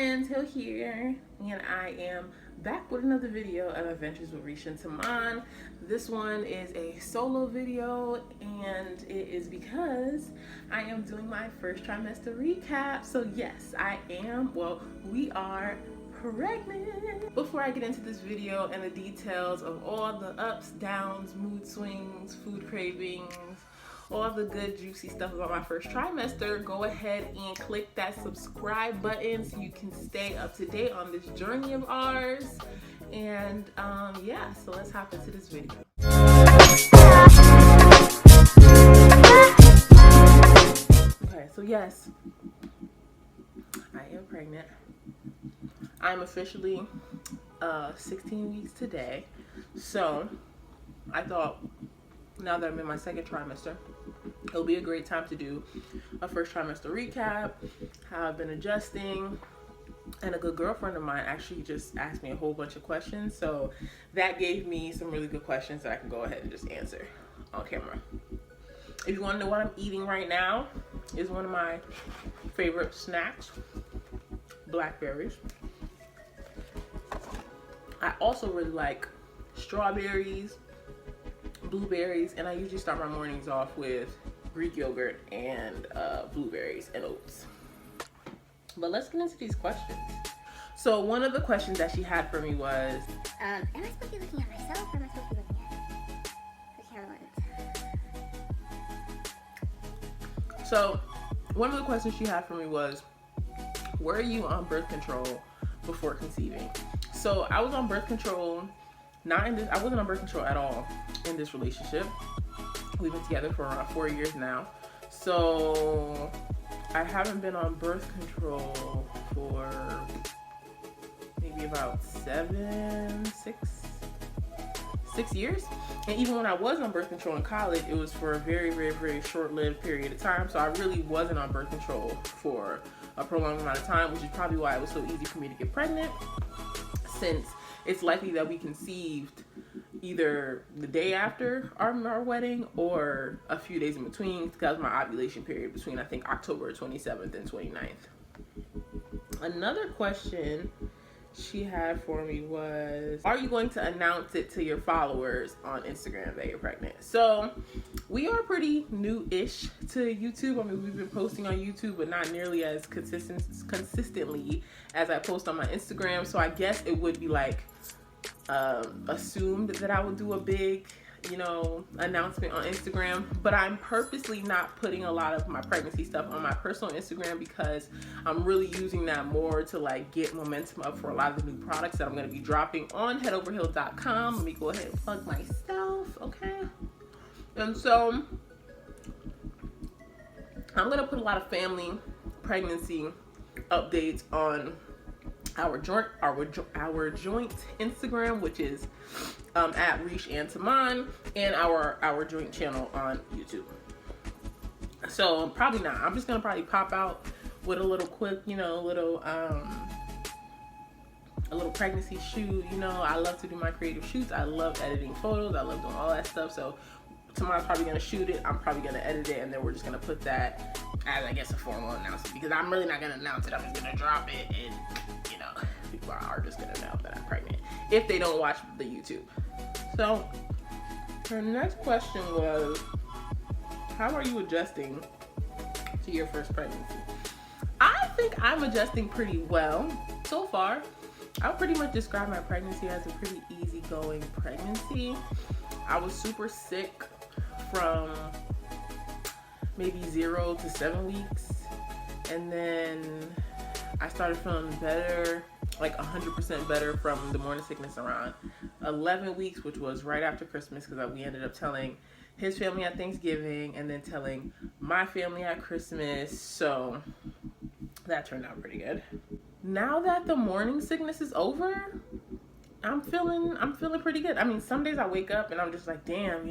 friends, Hill here, and I am back with another video of Adventures with Rish and Tamon. This one is a solo video, and it is because I am doing my first trimester recap. So yes, we are pregnant. Before I get into this video and the details of all the ups, downs, mood swings, food cravings, all the good juicy stuff about my first trimester, go ahead and click that subscribe button so you can stay up to date on this journey of ours. And yeah, so let's hop into this video. Okay, so yes, I am pregnant. I'm officially 16 weeks today. So I thought, now that I'm in my second trimester, it'll be a great time to do a first trimester recap, how I've been adjusting. And a good girlfriend of mine actually just asked me a whole bunch of questions, so that gave me some really good questions that I can go ahead and just answer on camera. If you want to know what I'm eating right now, is one of my favorite snacks, blackberries. I also really like strawberries, blueberries, and I usually start my mornings off with Greek yogurt and blueberries and oats. But let's get into these questions. So one of the questions that she had for me was, am I supposed to be looking at myself, or am I supposed to be looking at the camera lens? So one of the questions she had for me was, were you on birth control before conceiving? So I was on birth control, I wasn't on birth control at all in this relationship. We've been together for around 4 years now. So I haven't been on birth control for maybe about 6 years. And even when I was on birth control in college, it was for a very, very, very short-lived period of time. So I really wasn't on birth control for a prolonged amount of time, which is probably why it was so easy for me to get pregnant, since it's likely that we conceived either the day after our wedding or a few days in between, because that was my ovulation period between, I think, October 27th and 29th. Another question she had for me was, are you going to announce it to your followers on Instagram that you're pregnant? So we are pretty new-ish to YouTube. I mean, we've been posting on YouTube, but not nearly as consistently as I post on my Instagram. So I guess it would be like assumed that I would do a big, announcement on Instagram, but I'm purposely not putting a lot of my pregnancy stuff on my personal Instagram because I'm really using that more to like get momentum up for a lot of the new products that I'm going to be dropping on headoverhill.com. Let me go ahead and plug myself, okay? And so I'm going to put a lot of family pregnancy updates on our joint Instagram, which is at Rish and Tamon, and our joint channel on YouTube. So probably not. I'm just gonna probably pop out with a little quick, a little pregnancy shoot. I love to do my creative shoots. I love editing photos. I love doing all that stuff. So tomorrow's probably gonna shoot it. I'm probably gonna edit it, and then we're just gonna put that as, I guess, a formal announcement, because I'm really not gonna announce it. I'm just gonna drop it, and people are just gonna know that I'm pregnant if they don't watch the YouTube. So her next question was, how are you adjusting to your first pregnancy? I think I'm adjusting pretty well so far. I would pretty much describe my pregnancy as a pretty easygoing pregnancy. I was super sick from maybe 0 to 7 weeks, and then I started feeling better, like 100% better, from the morning sickness around 11 weeks, which was right after Christmas, because we ended up telling his family at Thanksgiving and then telling my family at Christmas. So that turned out pretty good. Now that the morning sickness is over, I'm feeling pretty good. I mean, some days I wake up and I'm just like, damn,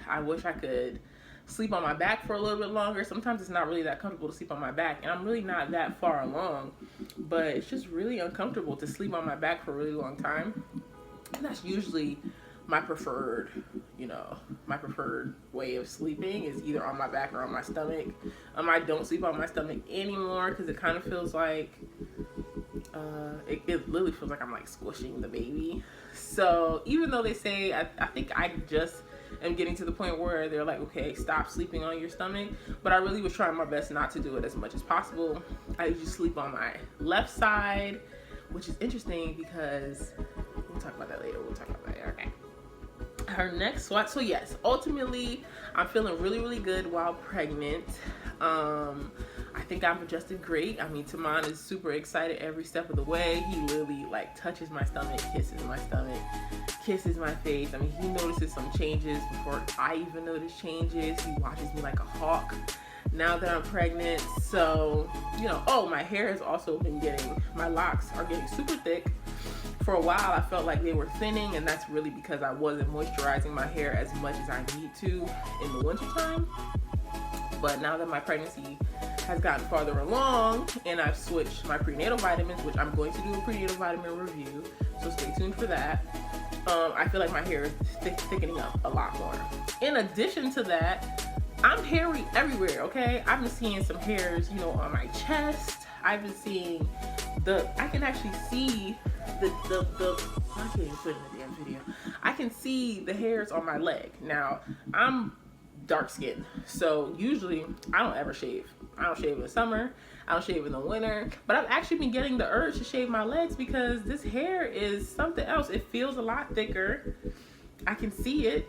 I wish I could sleep on my back for a little bit longer. Sometimes it's not really that comfortable to sleep on my back, and I'm really not that far along, but it's just really uncomfortable to sleep on my back for a really long time. And that's usually my preferred way of sleeping, is either on my back or on my stomach. I don't sleep on my stomach anymore because it kind of feels like It literally feels like I'm like squishing the baby. So even though they say, I think I just am getting to the point where they're like, okay, stop sleeping on your stomach. But I really was trying my best not to do it as much as possible. I usually sleep on my left side, which is interesting because we'll talk about that later. Okay. Her next swat. So yes, ultimately, I'm feeling really, really good while pregnant. I think I've adjusted great. I mean, Tamon is super excited every step of the way. He literally like touches my stomach, kisses my stomach, kisses my face. I mean, he notices some changes before I even notice changes. He watches me like a hawk now that I'm pregnant. So, you know, oh, my hair has also been my locks are getting super thick. For a while, I felt like they were thinning, and that's really because I wasn't moisturizing my hair as much as I need to in the wintertime. But now that my pregnancy has gotten farther along and I've switched my prenatal vitamins, which I'm going to do a prenatal vitamin review, so stay tuned for that. I feel like my hair is thickening up a lot more. In addition to that, I'm hairy everywhere, okay? I've been seeing some hairs, you know, on my chest. I've been seeing I can actually see I can't even put it in the damn video. I can see the hairs on my leg. Now, I'm dark skinned, so usually I don't ever shave. I don't shave in the summer, I don't shave in the winter, but I've actually been getting the urge to shave my legs because this hair is something else. It feels a lot thicker. I can see it,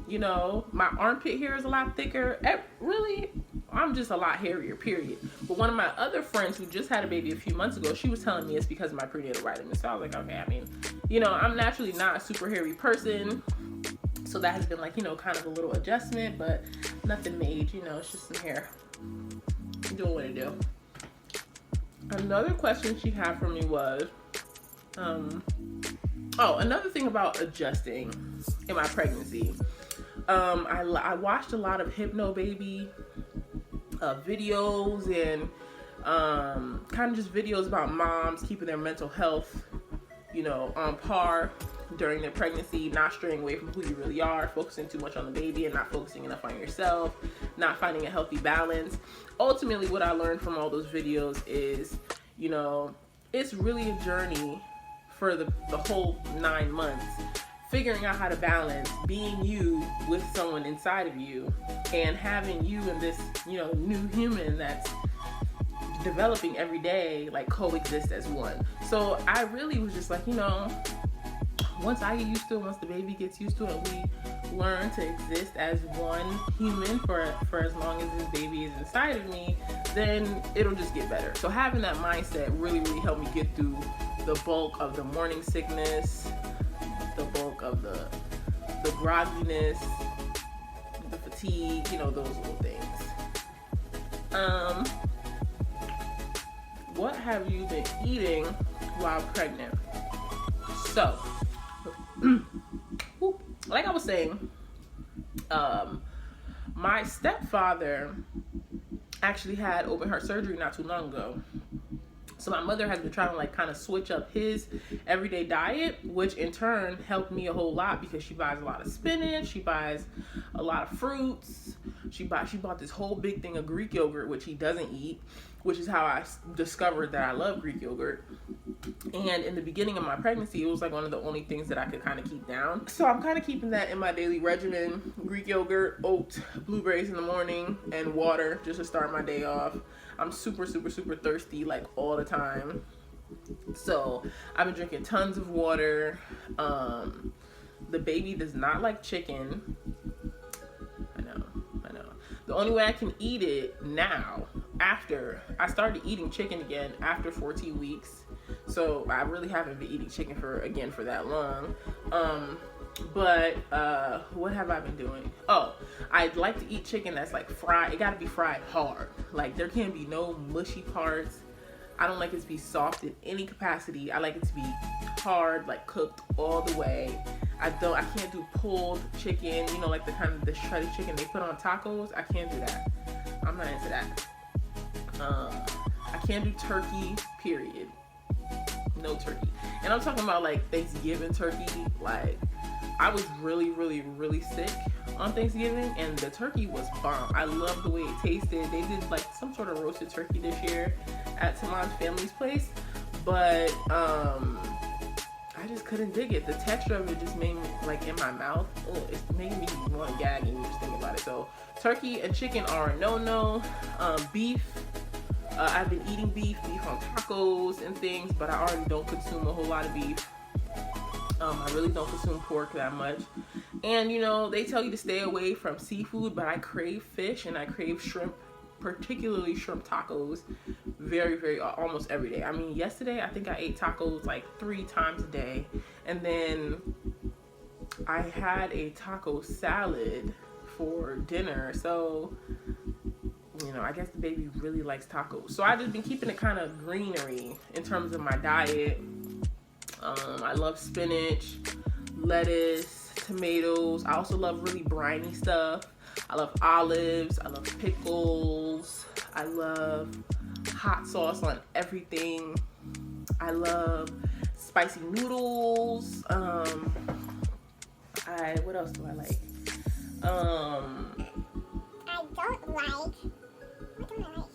you know, my armpit hair is a lot thicker. Really, I'm just a lot hairier, period. But one of my other friends who just had a baby a few months ago, she was telling me it's because of my prenatal vitamins. So I was like, okay, I mean, you know, I'm naturally not a super hairy person. So that has been like, you know, kind of a little adjustment, but nothing made, you know, it's just some hair. Doing what it do. Another question she had for me was, another thing about adjusting in my pregnancy. I watched a lot of Hypno Baby videos and kind of just videos about moms keeping their mental health, you know, on par during their pregnancy, not straying away from who you really are, focusing too much on the baby and not focusing enough on yourself, not finding a healthy balance. Ultimately, what I learned from all those videos is, you know, it's really a journey for the whole 9 months, figuring out how to balance being you with someone inside of you and having you and this, you know, new human that's developing every day, like coexist as one. So I really was just like, you know, once I get used to it, once the baby gets used to it, we learn to exist as one human for as long as this baby is inside of me, then it'll just get better. So having that mindset really, really helped me get through the bulk of the morning sickness, the bulk of the grogginess, the fatigue, you know, those little things. What have you been eating while pregnant? So, like I was saying, my stepfather actually had open heart surgery not too long ago. So my mother has been trying to like kind of switch up his everyday diet, which in turn helped me a whole lot because she buys a lot of spinach, she buys a lot of fruits, she bought this whole big thing of Greek yogurt, which he doesn't eat, which is how I discovered that I love Greek yogurt. And in the beginning of my pregnancy, it was like one of the only things that I could kind of keep down. So I'm kind of keeping that in my daily regimen: Greek yogurt, oats, blueberries in the morning, and water just to start my day off. I'm super, super, super thirsty like all the time. So I've been drinking tons of water. The baby does not like chicken. I know. The only way I can eat it now, after I started eating chicken again after 14 weeks. So I really haven't been eating chicken for that long. But what have I been doing? Oh, I'd like to eat chicken that's like fried. It gotta be fried hard. Like there can't be no mushy parts. I don't like it to be soft in any capacity. I like it to be hard, like cooked all the way. I can't do pulled chicken, you know, like the shredded chicken they put on tacos. I can't do that. I'm not into that. I can't do turkey, period. No turkey. And I'm talking about like Thanksgiving turkey. Like I was really, really, really sick on Thanksgiving and the turkey was bomb. I love the way it tasted. They did like some sort of roasted turkey this year at Tamon's family's place. but I just couldn't dig it. The texture of it just made me, like, in my mouth, it's making me want to gag and just think about it. So turkey and chicken are a no-no. Beef, I've been eating beef on tacos and things, but I already don't consume a whole lot of beef. I really don't consume pork that much. And you know, they tell you to stay away from seafood, but I crave fish and I crave shrimp, particularly shrimp tacos, very almost every day. I mean, yesterday I think I ate tacos like 3 times a day, and then I had a taco salad for dinner. So you know, I guess the baby really likes tacos. So I've just been keeping it kind of greenery in terms of my diet. I love spinach, lettuce, tomatoes. I also love really briny stuff. I love olives. I love pickles. I love hot sauce on everything. I love spicy noodles. What else do I like? I don't like. What don't I like?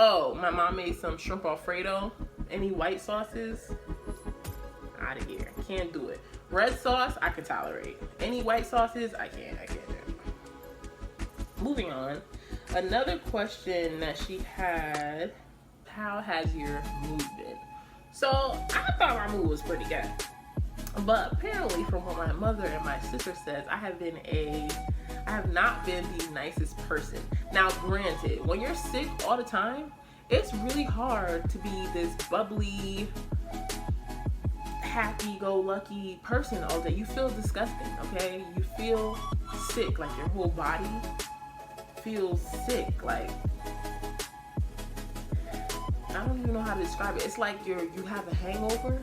Oh, my mom made some shrimp Alfredo. Any white sauces? Out of here. Can't do it. Red sauce, I can tolerate. Any white sauces, I can't do it. Moving on. Another question that she had, how has your mood been? So, I thought my mood was pretty good. But apparently, from what my mother and my sister says, I have not been the nicest person. Now, granted, when you're sick all the time, it's really hard to be this bubbly, happy-go-lucky person all day. You feel disgusting, okay? You feel sick, like your whole body feels sick. Like, I don't even know how to describe it. It's like you have a hangover,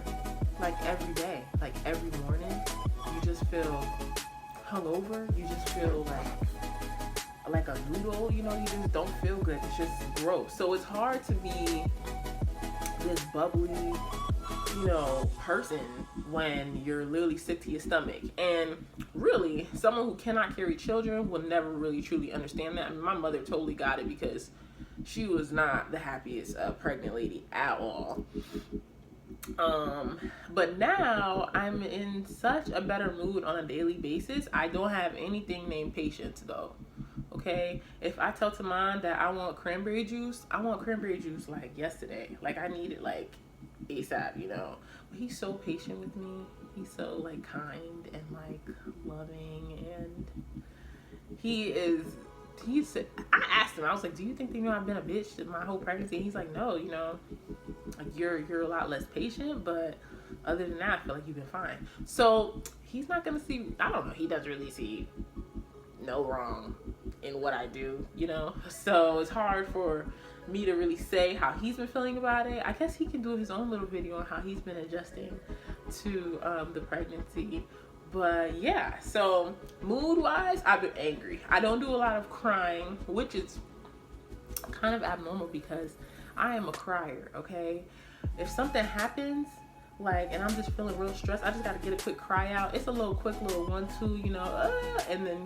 like every day, like every morning. You just feel hungover. You just feel like a noodle. You know, you just don't feel good. It's just gross. So it's hard to be this bubbly, you know, person when you're literally sick to your stomach. And really, someone who cannot carry children will never really truly understand that. I mean, my mother totally got it because she was not the happiest pregnant lady at all. But now I'm in such a better mood on a daily basis. I don't have anything named patience though. Okay, if I tell Tamon that I want cranberry juice, I want cranberry juice like yesterday. Like I need it like ASAP, you know. But he's so patient with me. He's so like kind and like loving, and I asked him, I was like, do you think they know I've been a bitch my whole pregnancy? And he's like, no, you know, like you're a lot less patient, but other than that, I feel like you've been fine. So he's not gonna see, I don't know, he doesn't really see no wrong in what I do, you know. So it's hard for me to really say how he's been feeling about it. I guess he can do his own little video on how he's been adjusting to the pregnancy. But yeah, so mood wise, I've been angry. I don't do a lot of crying, which is kind of abnormal because I am a crier, okay? If something happens, like, and I'm just feeling real stressed, I just gotta get a quick cry out. It's a quick little 1-2, you know, and then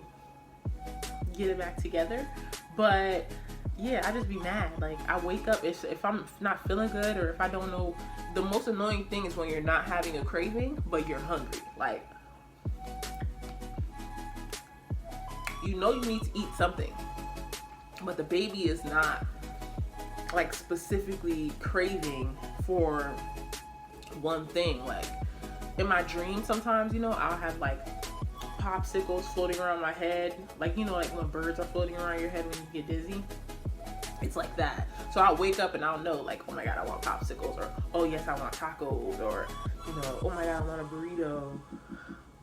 get it back together. But yeah, I just be mad. Like, I wake up, if I'm not feeling good, or if I don't know, the most annoying thing is when you're not having a craving, but you're hungry. Like, you know you need to eat something, but the baby is not like specifically craving for one thing. Like in my dreams sometimes, you know, I'll have like popsicles floating around my head, like, you know, like when birds are floating around your head when you get dizzy. It's like that. So I'll wake up and I'll know, like, oh my god, I want popsicles, or oh yes, I want tacos, or, you know, oh my god, I want a burrito.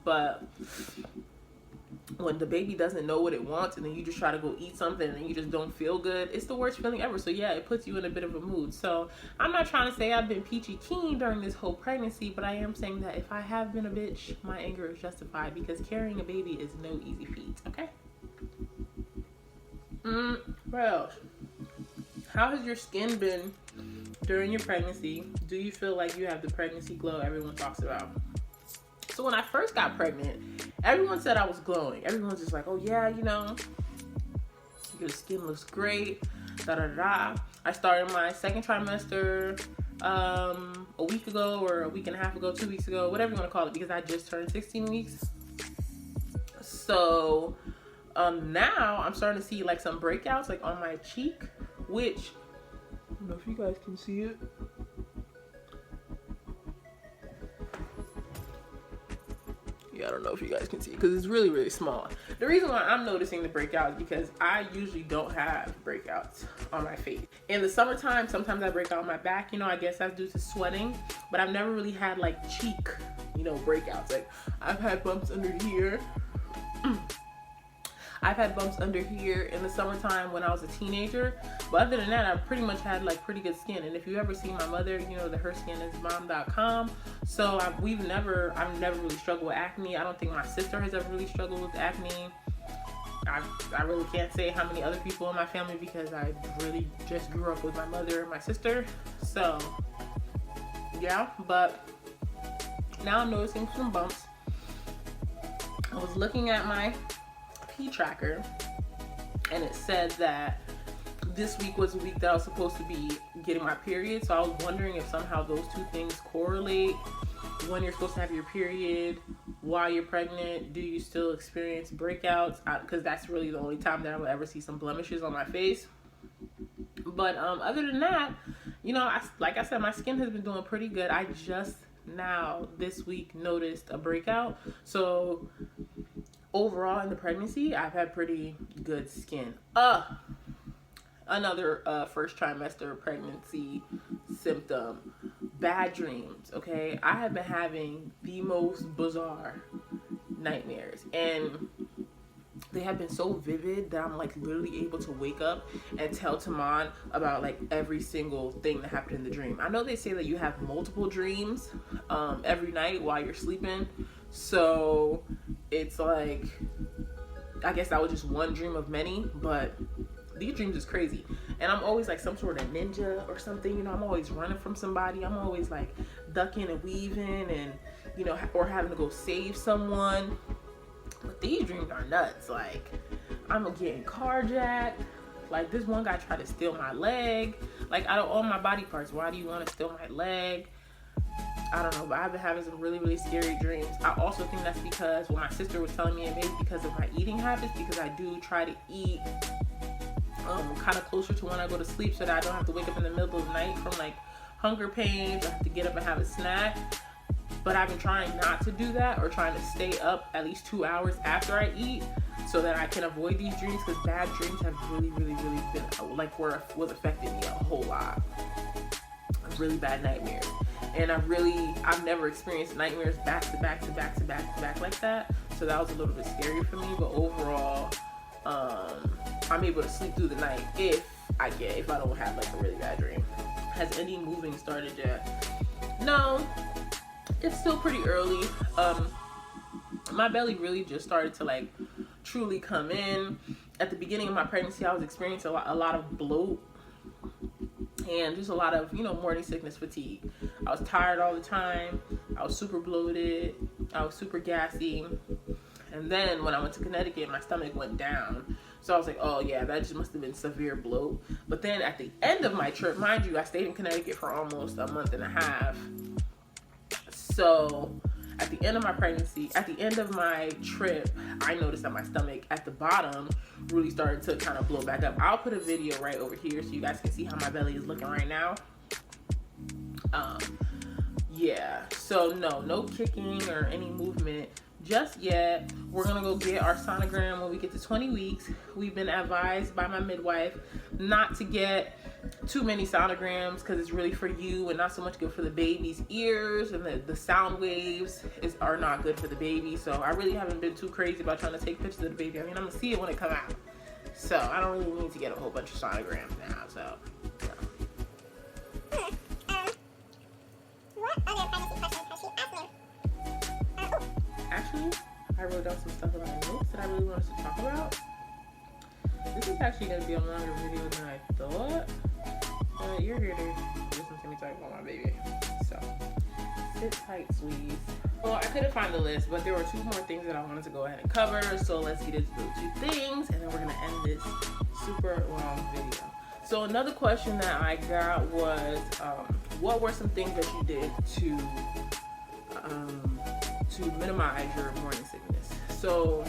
But when the baby doesn't know what it wants and then you just try to go eat something and you just don't feel good, it's the worst feeling ever. So yeah, it puts you in a bit of a mood. So I'm not trying to say I've been peachy keen during this whole pregnancy, but I am saying that if I have been a bitch, my anger is justified, because carrying a baby is no easy feat, okay? What else? How has your skin been during your pregnancy? Do you feel like you have the pregnancy glow everyone talks about? So when I first got pregnant, everyone said I was glowing. Everyone's just like, oh yeah, you know, your skin looks great, da da da. I started my second trimester a week ago, or a week and a half ago, 2 weeks ago, whatever you want to call it, because I just turned 16 weeks. So now I'm starting to see like some breakouts like on my cheek, which I don't know if you guys can see it. Yeah, I don't know if you guys can see it because it's really, really small. The reason why I'm noticing the breakouts is because I usually don't have breakouts on my face. In the summertime, sometimes I break out on my back, you know, I guess that's due to sweating, but I've never really had like cheek, you know, breakouts. Like I've had bumps under here. I've had bumps under here in the summertime when I was a teenager, but other than that, I've pretty much had like pretty good skin. And if you ever see my mother, you know that her skin is mom.com. So I've never really struggled with acne. I don't think my sister has ever really struggled with acne. I really can't say how many other people in my family because I really just grew up with my mother and my sister. So yeah, but now I'm noticing some bumps. I was looking at my P tracker and it said that this week was the week that I was supposed to be getting my period. So I was wondering if somehow those two things correlate. When you're supposed to have your period, while you're pregnant, do you still experience breakouts? Because that's really the only time that I will ever see some blemishes on my face. But other than that, you know, like I said, my skin has been doing pretty good. I just now this week noticed a breakout. So overall in the pregnancy, I've had pretty good skin. Another first trimester pregnancy symptom, bad dreams. Okay, I have been having the most bizarre nightmares, and they have been so vivid that I'm like literally able to wake up and tell Tamon about like every single thing that happened in the dream. I know they say that you have multiple dreams every night while you're sleeping, so it's like, I guess that was just one dream of many, but these dreams is crazy. And I'm always like some sort of ninja or something, you know, I'm always running from somebody. I'm always like ducking and weaving and, you know, or having to go save someone. But these dreams are nuts. Like, I'm getting carjacked. Like, this one guy tried to steal my leg. Like, out of all my body parts, why do you want to steal my leg? I don't know, but I've been having some really, really scary dreams. I also think that's because what my sister was telling me, and maybe because of my eating habits, because I do try to eat kind of closer to when I go to sleep so that I don't have to wake up in the middle of the night from like hunger pains. I have to get up and have a snack. But I've been trying not to do that, or trying to stay up at least 2 hours after I eat so that I can avoid these dreams, because bad dreams have really, really, really been like was affecting me a whole lot. Really bad nightmares. And I've never experienced nightmares back to back to back to back to back like that. So that was a little bit scary for me. But overall, I'm able to sleep through the night if I don't have like a really bad dream. Has any moving started yet? No, it's still pretty early. My belly really just started to like truly come in. At the beginning of my pregnancy, I was experiencing a lot of bloat and just a lot of, you know, morning sickness, fatigue. I was tired all the time. I was super bloated. I was super gassy. And then when I went to Connecticut, my stomach went down. So I was like, oh yeah, that just must have been severe bloat. But then at the end of my trip, mind you, I stayed in Connecticut for almost a month and a half. So at the end of my pregnancy, at the end of my trip, I noticed that my stomach at the bottom really started to kind of blow back up. I'll put a video right over here so you guys can see how my belly is looking right now. Yeah, so no kicking or any movement just yet. We're gonna go get our sonogram when we get to 20 weeks. We've been advised by my midwife not to get too many sonograms because it's really for you and not so much good for the baby's ears, and the sound waves are not good for the baby. So I really haven't been too crazy about trying to take pictures of the baby. I mean, I'm gonna see it when it comes out. So I don't really need to get a whole bunch of sonograms now. So What other pregnancy questions has she asked me? actually, I wrote down some stuff in my notes that I really wanted to talk about. This is actually going to be a longer video than I thought, but you're here to listen to me talk about my baby. So, sit tight, sweeties. Well, I couldn't find the list, but there were 2 more things that I wanted to go ahead and cover, so let's get into those 2 things, and then we're going to end this super long video. So another question that I got was, what were some things that you did to minimize your morning sickness? So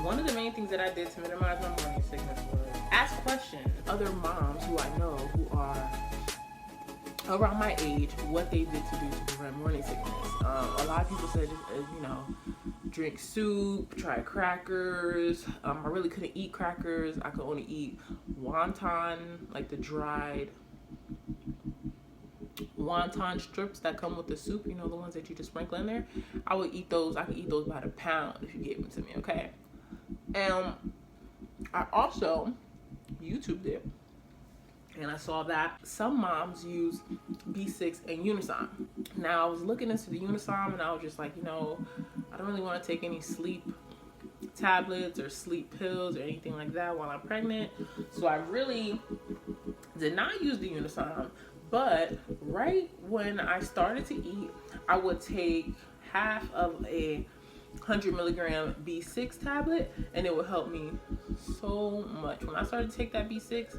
one of the main things that I did to minimize my morning sickness was ask questions. Other moms who I know who are around my age, what they did to do to prevent morning sickness. A lot of people said, drink soup, try crackers. I really couldn't eat crackers. I could only eat wonton, like the dried wonton strips that come with the soup, the ones that you just sprinkle in there. I would eat those. I could eat those by the pound if you gave them to me, okay? And I also YouTubed it, and I saw that some moms use B6 and Unisom. Now I was looking into the Unisom, and I was just like, I don't really want to take any sleep tablets or sleep pills or anything like that while I'm pregnant. So I really did not use the Unisom. But right when I started to eat, I would take half of a 100 milligram B6 tablet, and it would help me so much. When I started to take that B6,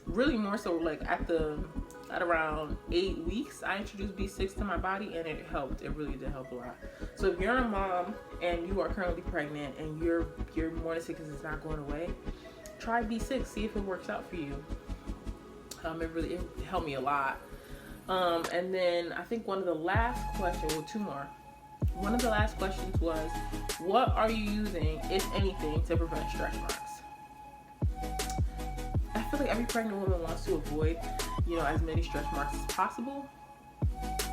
really more so like at around 8 weeks, I introduced B6 to my body, and it helped. It really did help a lot. So if you're a mom and you are currently pregnant and your morning sickness is not going away, try B6. See if it works out for you. It helped me a lot. And then I think one of the last questions, two more. One of the last questions was, what are you using, if anything, to prevent stretch marks? I feel like every pregnant woman wants to avoid, as many stretch marks as possible.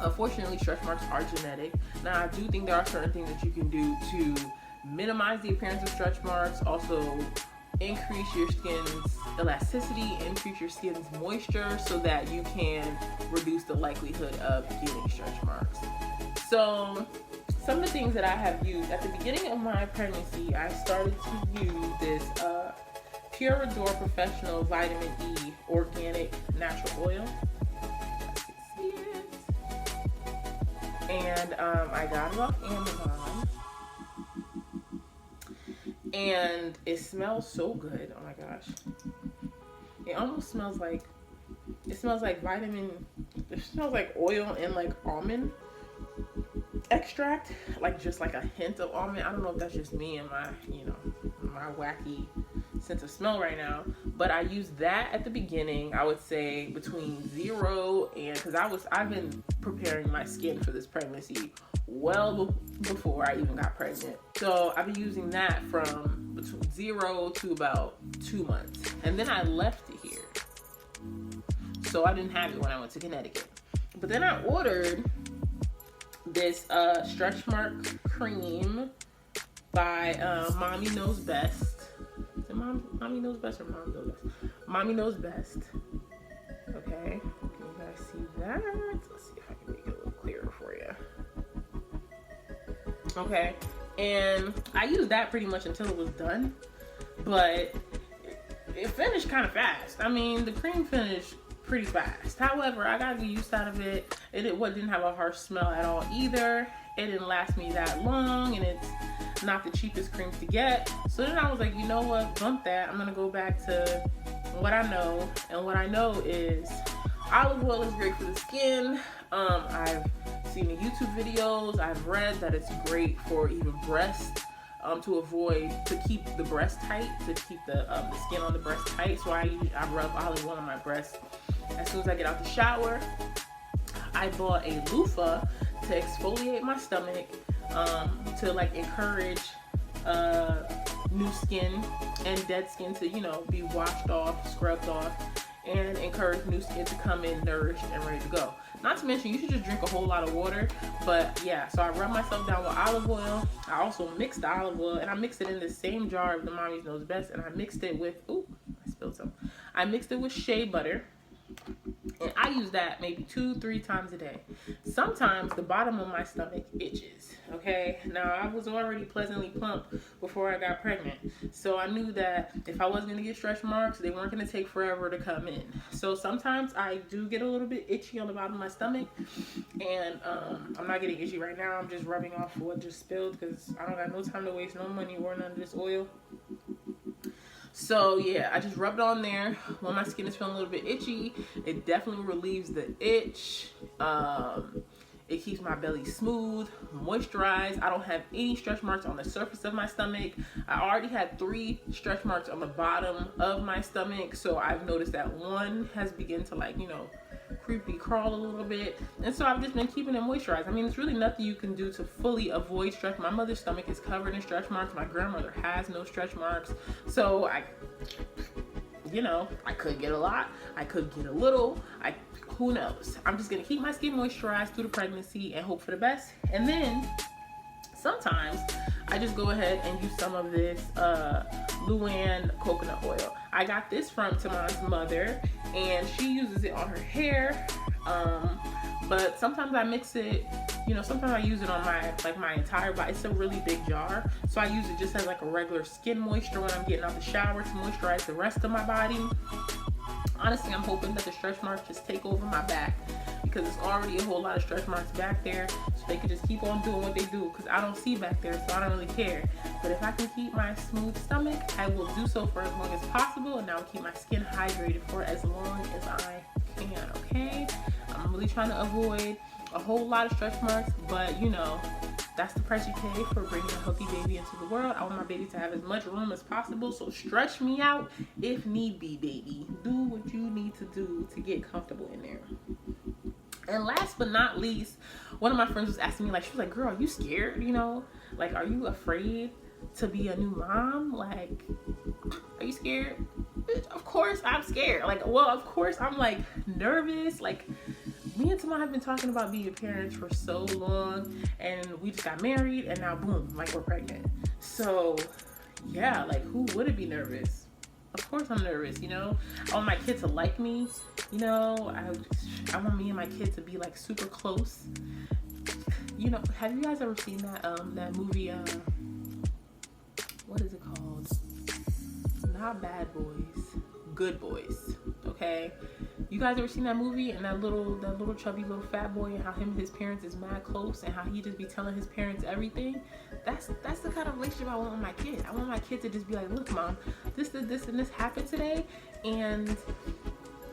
Unfortunately, stretch marks are genetic. Now, I do think there are certain things that you can do to minimize the appearance of stretch marks. Also, increase your skin's elasticity, increase your skin's moisture so that you can reduce the likelihood of getting stretch marks. So some of the things that I have used at the beginning of my pregnancy, I started to use this Pure Adore Professional Vitamin E Organic Natural Oil. You can see it. And I got it off Amazon. And it smells so good. Oh my gosh. It almost smells like, it smells like oil and like almond extract, like just like a hint of almond. I don't know if that's just me and my, my wacky sense of smell right now, but I used that at the beginning. I would say between 0 and, because I've been preparing my skin for this pregnancy well before I even got pregnant. So I've been using that from between 0 to about 2 months, and then I left it here, so I didn't have it when I went to Connecticut. But then I ordered this stretch mark cream by Mommy Knows Best. Is it Mommy Knows Best or Mom Knows Best? Mommy Knows Best. Okay, can you guys see that? Let's see if I can make it a little clearer for you. Okay, and I used that pretty much until it was done, but it finished kind of fast. I mean, the cream finished pretty fast. However, I got the use out of it. It didn't have a harsh smell at all either. It didn't last me that long, and it's not the cheapest cream to get. So then I was like, you know what, bump that. I'm gonna go back to what I know, and what I know is olive oil is great for the skin. I've seen the YouTube videos. I've read that it's great for even breast, to keep the breast tight, to keep the skin on the breast tight. So I rub olive oil on my breast as soon as I get out the shower. I bought a loofah to exfoliate my stomach, to like encourage new skin and dead skin to be washed off, scrubbed off, and encourage new skin to come in nourished and ready to go. Not to mention, you should just drink a whole lot of water. But yeah, so I rub myself down with olive oil. I also mixed the olive oil, and I mixed it in the same jar of the Mommy Knows Best, and I mixed it with, I spilled some. I mixed it with shea butter, and I use that maybe 2-3 times a day. Sometimes the bottom of my stomach itches, okay? Now, I was already pleasantly plump before I got pregnant, so I knew that if I was going to get stretch marks, they weren't going to take forever to come in. So sometimes I do get a little bit itchy on the bottom of my stomach, and I'm not getting itchy right now. I'm just rubbing off what just spilled because I don't got no time to waste no money or none of this oil. So yeah, I just rub it on there when my skin is feeling a little bit itchy. It definitely relieves the itch. It keeps my belly smooth, moisturized. I don't have any stretch marks on the surface of my stomach. I already had 3 stretch marks on the bottom of my stomach. So I've noticed that one has begun to, like, you know, creepy crawl a little bit. And so I've just been keeping it moisturized. I mean, there's really nothing you can do to fully avoid stretch. My mother's stomach is covered in stretch marks. My grandmother has no stretch marks. So you know, I could get a lot, I could get a little, who knows. I'm just gonna keep my skin moisturized through the pregnancy and hope for the best. And then sometimes I just go ahead and use some of this Luann coconut oil. I got this from Tamon's mother, and she uses it on her hair. But sometimes I mix it, you know, sometimes I use it on my entire body. It's a really big jar, so I use it just as like a regular skin moisture when I'm getting out the shower to moisturize the rest of my body. Honestly, I'm hoping that the stretch marks just take over my back, because it's already a whole lot of stretch marks back there, so they can just keep on doing what they do, because I don't see back there, so I don't really care. But if I can keep my smooth stomach, I will do so for as long as possible, and I'll keep my skin hydrated for as long as I can, okay? I'm really trying to avoid a whole lot of stretch marks, but you know, that's the price you pay for bringing a healthy baby into the world. I want my baby to have as much room as possible, so stretch me out if need be, baby. Do what you need to do to get comfortable in there. And last but not least, one of my friends was asking me, like, she was like, girl, are you scared? You know, like, are you afraid to be a new mom? Like, are you scared? Of course I'm scared. Like, well, of course I'm like nervous. Like, me and Tamon have been talking about being parents for so long, and we just got married, and now boom, like, we're pregnant. So yeah, like, who wouldn't be nervous? Of course I'm nervous, you know. I want my kid to like me, you know. I want me and my kid to be like super close. You know, have you guys ever seen that movie, what is it called? Not Bad Boys, Good Boys, okay? You guys ever seen that movie, and that little chubby little fat boy, and how him and his parents is mad close, and how he just be telling his parents everything? That's the kind of relationship I want with my kid. I want my kid to just be like, look, mom, this and this happened today, and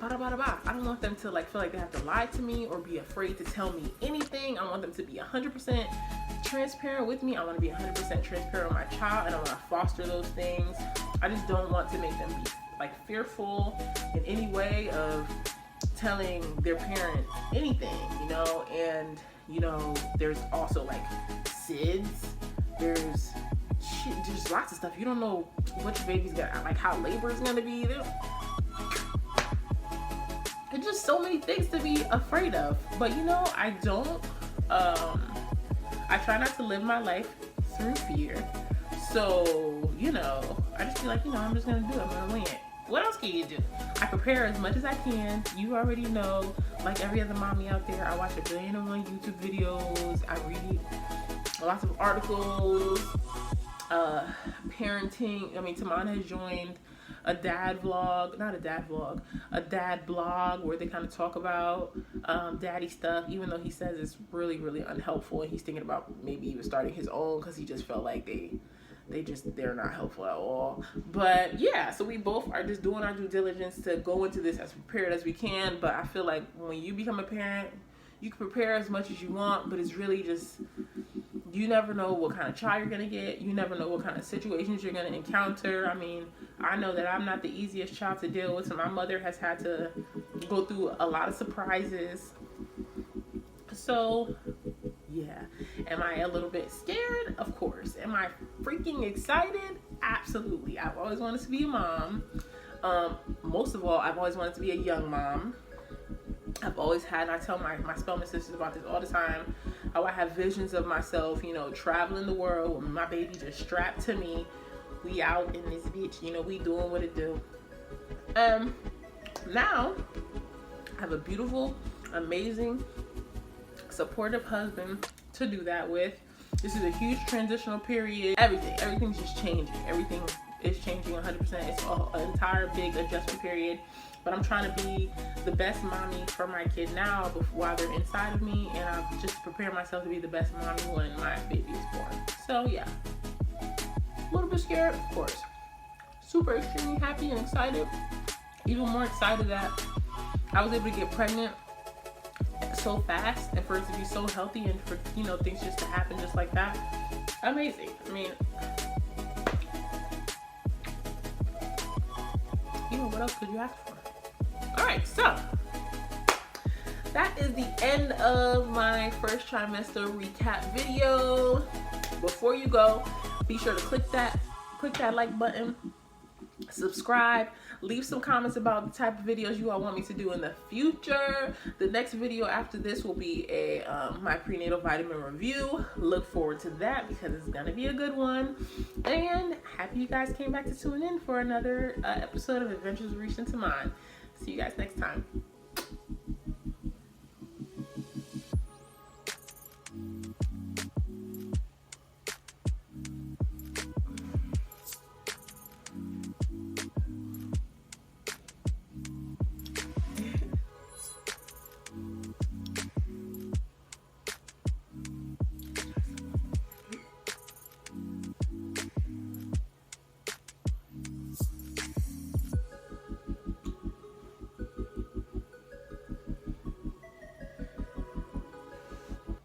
bada bada bada. I don't want them to like feel like they have to lie to me or be afraid to tell me anything. I want them to be 100% transparent with me. I want to be 100% transparent with my child, and I want to foster those things. I just don't want to make them be like fearful in any way of telling their parent anything, you know. And you know, there's also like SIDS, there's lots of stuff. You don't know what your baby's got, like how labor is gonna be. There's just so many things to be afraid of. But you know, I don't I try not to live my life through fear. So, you know, I just feel like, you know, I'm just gonna do it. I'm gonna wing it. What else can you do? I prepare as much as I can. You already know, like every other mommy out there, I watch 1,000,001 YouTube videos. I read lots of articles, parenting. I mean, Tamon has joined a dad blog where they kind of talk about daddy stuff, even though he says it's really, really unhelpful, and he's thinking about maybe even starting his own, because he just felt like they're not helpful at all. But yeah, so we both are just doing our due diligence to go into this as prepared as we can. But I feel like when you become a parent, you can prepare as much as you want, but it's really just, you never know what kind of child you're gonna get. You never know what kind of situations you're gonna encounter. I mean, I know that I'm not the easiest child to deal with, so my mother has had to go through a lot of surprises. So yeah, am I a little bit scared? Of course. Am I freaking excited? Absolutely. I've always wanted to be a mom. Most of all, I've always wanted to be a young mom. I've always had, and I tell my Spelman sisters about this all the time, how I have visions of myself, you know, traveling the world with my baby just strapped to me. We out in this bitch, you know, we doing what it do. Now, I have a beautiful, amazing, supportive husband to do that with. This is a huge transitional period. Everything's just changing. Everything is changing 100%. It's an entire big adjustment period. But I'm trying to be the best mommy for my kid now while they're inside of me, and I'm just preparing myself to be the best mommy when my baby is born. So yeah, a little bit scared, of course. super extremely happy and excited. Even more excited that I was able to get pregnant so fast and for it to be so healthy and for, you know, things just to happen just like that. Amazing. I mean, you know, what else could you ask for? All right, so that is the end of my first trimester recap video. Before you go, be sure to click that like button, subscribe, leave some comments about the type of videos you all want me to do in the future. The next video after this will be a my prenatal vitamin review. Look forward to that because it's gonna be a good one. And happy you guys came back to tune in for another episode of Adventures of Rish and Tamon. See you guys next time.